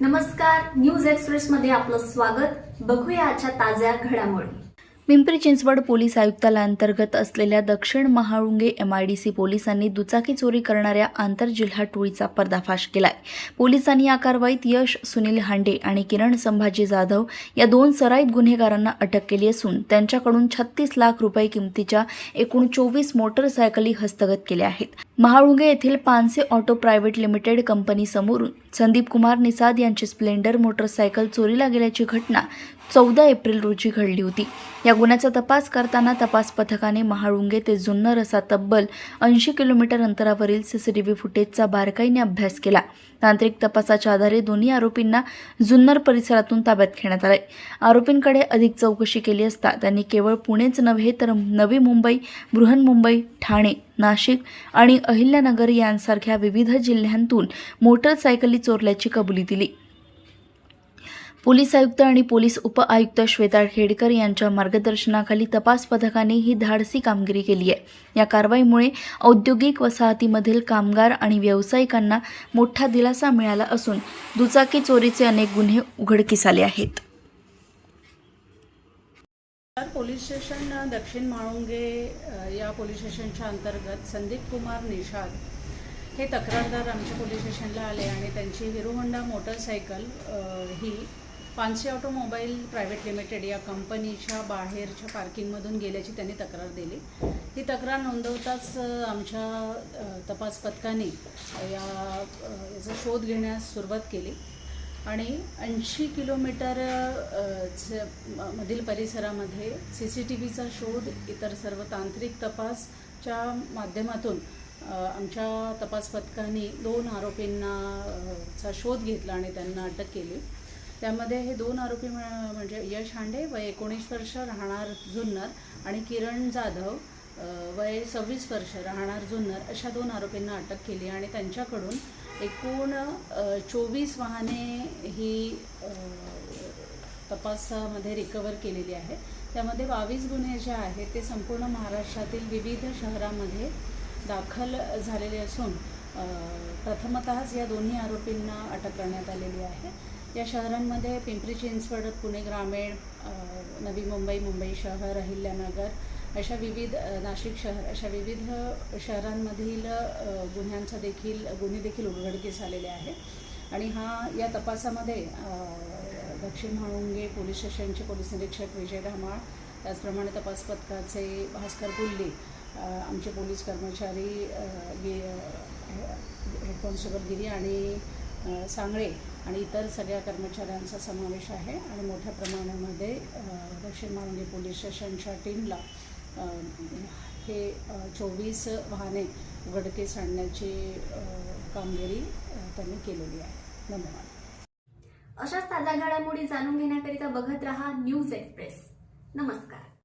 नमस्कार, news express मध्ये आपलं स्वागत। बघूया आजच्या ताज्या घडामोडी। पिंपरी चिंचवड पोलीस आयुक्तालयाअंतर्गत असलेल्या दक्षिण महाळुंगे MIDC पोलिसांनी दुचाकी चोरी करणाऱ्या आंतरजिल्हा टोळीचा पर्दाफाश केलाय। पोलिसांनी या कारवाईत यश सुनील हांडे आणि किरण संभाजी जाधव या 2 सराईत गुन्हेगारांना अटक केली असून त्यांच्याकडून 36 लाख रुपये किमतीच्या एकूण 24 मोटरसायकली हस्तगत केल्या आहेत। महाळुंगे येथील Panse auto private limited company समोरून संदीप कुमार निसाद यांची स्प्लेंडर मोटरसायकल चोरीला गेल्याची घटना 14 एप्रिल रोजी घडली होती। या गुन्ह्याचा तपास करताना तपास पथकाने महाळुंगे ते जुन्नर असा तब्बल 80 किलोमीटर अंतरावरील CCTV फुटेजचा बारकाईने अभ्यास केला। तांत्रिक तपासाच्या आधारे दोन्ही आरोपींना जुन्नर परिसरातून ताब्यात घेण्यात आले। आरोपींकडे अधिक चौकशी केली असता त्यांनी केवळ पुणेच नव्हे तर नवी मुंबई, बृहन्मुंबई, ठाणे, नाशिक आणि अहिल्यानगर यांसारख्या विविध जिल्ह्यांतून मोटरसायकली चोरल्याची कबुली दिली। पोलीस आयुक्त आणि पोलीस उपआयुक्त श्वेता खेडकर यांच्या मार्गदर्शनाखाली तपास पथकाने ही धाडसी कामगिरी केली आहे। या कारवाईमुळे औद्योगिक वसाहतीमधील कामगार आणि व्यावसायिकांना मोठा दिलासा मिळाला असून दुचाकी चोरीचे अनेक गुन्हे उघडकीस आले आहेत। पोलीस स्टेशन दक्षिण महाळुंगे या पोलीस स्टेशनच्या अंतर्गत संदीप कुमार निषाद हे तक्रारदार आमच्या पोलीस स्टेशनला आले आणि त्यांची हिरो होंडा मोटरसायकल ही पानसे ऑटोमोबाईल प्रायव्हेट लिमिटेड या कंपनीच्या बाहेरच्या पार्किंगमधून गेल्याची त्यांनी तक्रार दिली। ही तक्रार नोंदवताच आमच्या तपास पथकाने याचा शोध घेण्यास सुरुवात केली आणि 80 किलोमीटर मधील परिसरामध्ये CCTVचा शोध, इतर सर्व तांत्रिक तपासच्या माध्यमातून आमच्या तपास पथकाने 2 आरोपींचा शोध घेतला आणि त्यांना अटक केली। त्यामध्ये हे 2 आरोपी म्हणजे यश हांडे वय 19 वर्ष राहणार जुन्नर आणि किरण जाधव वय 26 वर्ष राहणार जुन्नर अशा 2 आरोपींना अटक केली आणि त्यांच्याकडून एकूण 24 वाहने ही तपासामध्ये रिकवर केलेली आहे। त्यामध्ये 22 गुन्हे जे आहेत ते संपूर्ण महाराष्ट्रातील विविध शहरामध्ये दाखल झालेले असून प्रथमतःच या दोन्ही आरोपींना अटक करण्यात आलेली आहे। या शहरांमध्ये पिंपरी चिंचवड, पुणे ग्रामीण, नवी मुंबई, मुंबई शहर, अहिल्यानगर अशा विविध, नाशिक शहर अशा विविध शहरांमधील गुन्हे देखील उघडकीस आलेले आहे। आणि या तपासामध्ये दक्षिण महाळुंगे पोलीस स्टेशनचे पोलीस निरीक्षक विजय धामाळ, त्याचप्रमाणे तपास पथकाचे भास्कर पुल्ले, आमचे पोलीस कर्मचारी हेड कॉन्स्टेबल गिरी आणि सांगळे आणि इतर सगळ्या कर्मचाऱ्यांचा समावेश आहे आणि मोठ्या प्रमाणामध्ये दक्षिण महाळुंगे पोलीस स्टेशनच्या टीमला हे 24 वाहने उघडकीस आणण्याची कामगिरी त्यांनी केलेली आहे। धन्यवाद। अशाच ताज्या घडामोडी जाणून घेण्याकरिता बघत रहा न्यूज एक्सप्रेस। नमस्कार।